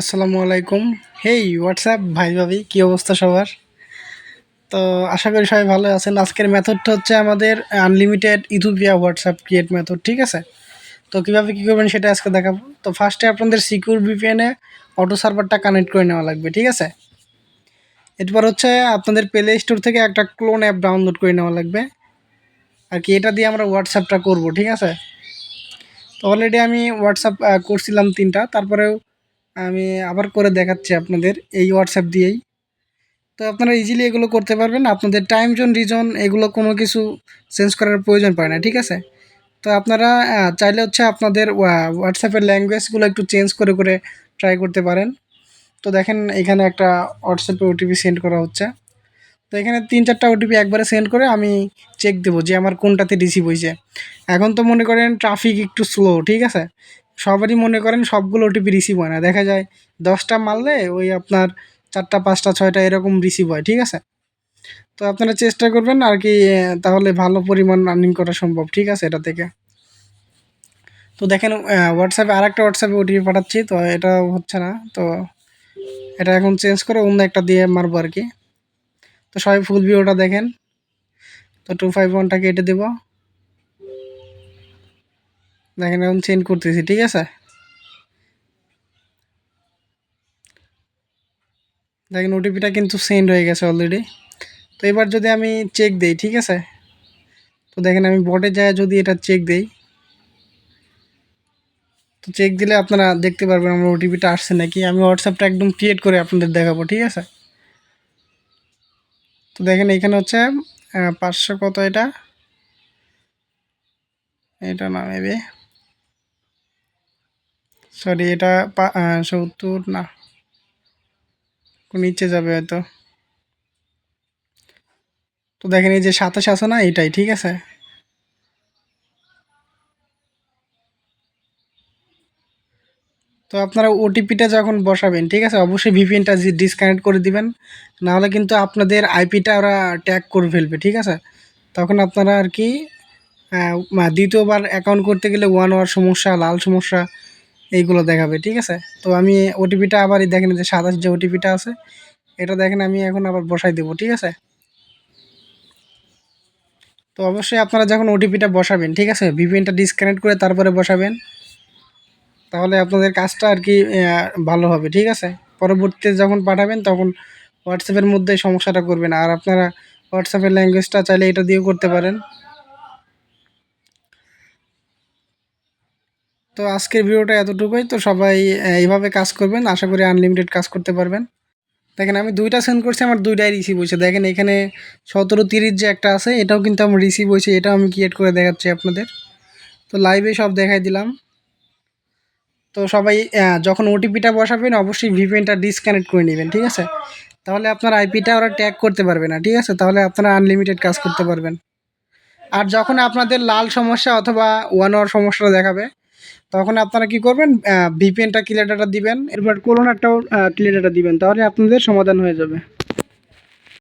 আসসালামু আলাইকুম। হেই হোয়াটসঅ্যাপ ভাই ভাবি, কী অবস্থা সবার? তো আশা করি সবাই ভালো আছেন। আজকের মেথডটা হচ্ছে আমাদের unlimited Ethiopia WhatsApp create method, ঠিক আছে? তো কীভাবে কী করবেন সেটা আজকে দেখাবো। তো ফার্স্টে আপনাদের সিকিউর ভিপিএনে অটো সার্ভারটা কানেক্ট করে নেওয়া লাগবে, ঠিক আছে? এরপর হচ্ছে আপনাদের প্লে স্টোর থেকে একটা ক্লোন অ্যাপ ডাউনলোড করে নেওয়া লাগবে, আর কি এটা দিয়ে আমরা হোয়াটসঅ্যাপটা করব, ঠিক আছে? তো অলরেডি আমি হোয়াটসঅ্যাপ করছিলাম 3টা, তারপরেও আমি আবার করে দেখাচ্ছি আপনাদের এই হোয়াটসঅ্যাপ দিয়েই। তো আপনারা ইজিলি এগুলো করতে পারবেন। আপনাদের টাইম জোন, রিজন এগুলো কোনো কিছু চেঞ্জ করার প্রয়োজন পড়ে না, ঠিক আছে? তো আপনারা চাইলে হচ্ছে আপনাদের হোয়াটসঅ্যাপের ল্যাঙ্গুয়েজগুলো একটু চেঞ্জ করে করে ট্রাই করতে পারেন। তো দেখেন এখানে একটা হোয়াটসঅ্যাপে ওটিপি সেন্ড করা হচ্ছে। তো এখানে 3-4টা ওটিপি একবারে সেন্ড করে আমি চেক দেবো যে আমার কোনটাতে রিসিভ হয়েছে। এখন তো মনে করেন ট্রাফিক একটু স্লো, ঠিক আছে? সবারই মনে করেন সবগুলো ওটিপি রিসিভ হয় না। দেখা যায় 10টা মারলে ওই আপনার 4টা 5টা 6টা এরকম রিসিভ হয়, ঠিক আছে? তো আপনারা চেষ্টা করবেন আর কি, তাহলে ভালো পরিমাণ আর্নিং করা সম্ভব, ঠিক আছে এটা থেকে। তো দেখেন হোয়াটসঅ্যাপে আরেকটা হোয়াটসঅ্যাপে ওটিপি পাঠাচ্ছি, তো এটা হচ্ছে না। তো এটা এখন চেঞ্জ করে অন্য একটা দিয়ে মারবো আর কি। তো সবাই ফুল ভিডিওটা দেখেন। তো 251টা কেটে দেবো। দেখেন এখন চেঞ্জ করতেছি, ঠিক আছে? দেখেন ওটিপিটা কিন্তু সেন্ড হয়ে গেছে অলরেডি। তো এবার যদি আমি চেক দেই, ঠিক আছে? তো দেখেন আমি বটে যায় যদি এটা চেক দেই, তো চেক দিলে আপনারা দেখতে পারবেন আমার ওটিপিটা আসছে নাকি। আমি হোয়াটসঅ্যাপটা একদম ক্রিয়েট করে আপনাদের দেখাবো, ঠিক আছে? তো দেখেন এখানে হচ্ছে 500 কত, এটা এটা না মেবি, সরি এটা 70 না, নিচে যাবে হয়তো। তো দেখেন এই যে 27 আছে না, এটাই, ঠিক আছে? তো আপনারা ওটিপিটা যখন বসাবেন, ঠিক আছে, অবশ্যই ভিপিএনটা ডিসকানেক্ট করে দিবেন, নাহলে কিন্তু আপনাদের আইপিটা ওরা ট্যাগ করে ফেলবে, ঠিক আছে? তখন আপনারা আর কি দ্বিতীয়বার অ্যাকাউন্ট করতে গেলে ওয়ান হওয়ার সমস্যা, লাল সমস্যা এইগুলো দেখাবে, ঠিক আছে? তো আমি ওটিপিটা আবারই দেখেন যে 27 যে ওটিপিটা আছে, এটা দেখেন আমি এখন আবার বসাই দেবো, ঠিক আছে? তো অবশ্যই আপনারা যখন ওটিপিটা বসাবেন, ঠিক আছে, ভিপিএনটা ডিসকানেক্ট করে তারপরে বসাবেন, তাহলে আপনাদের কাজটা আর কি ভালো হবে, ঠিক আছে? পরবর্তীতে যখন পাঠাবেন তখন হোয়াটসঅ্যাপের মধ্যে সমস্যাটা করবে না। আর আপনারা হোয়াটসঅ্যাপের ল্যাঙ্গুয়েজটা চাইলে এটা দিয়েও করতে পারেন। তো আজকের ভিডিওটা এতটুকুই। তো সবাই এইভাবে কাজ করবেন, আশা করি আনলিমিটেড কাজ করতে পারবেন। দেখেন আমি 2টা সেন্ড করছি, আমার 2টাই রিসিভ হয়েছে। দেখেন এখানে 17:30 যে একটা আছে, এটাও কিন্তু আমার রিসিভ হয়েছে, এটাও আমি ক্রিয়েট করে দেখাচ্ছি আপনাদের। তো লাইভে সব দেখাই দিলাম। তো সবাই যখন ওটিপিটা বসাবেন অবশ্যই ভিপিএনটা ডিসকানেক্ট করে নেবেন, ঠিক আছে? তাহলে আপনার আইপিটা ওরা ট্যাগ করতে পারবে না, ঠিক আছে? তাহলে আপনারা আনলিমিটেড কাজ করতে পারবেন। আর যখন আপনাদের লাল সমস্যা অথবা ওয়ান আওয়ার সমস্যাটা দেখাবে, তখন আপনারা কি করবেন, ভিপিএনটা ক্লিয়ার ডাটা দিবেন, এরপর কোলোন একটাও ক্লিয়ার ডাটা দিবেন, তাহলে আপনাদের সমাধান হয়ে যাবে।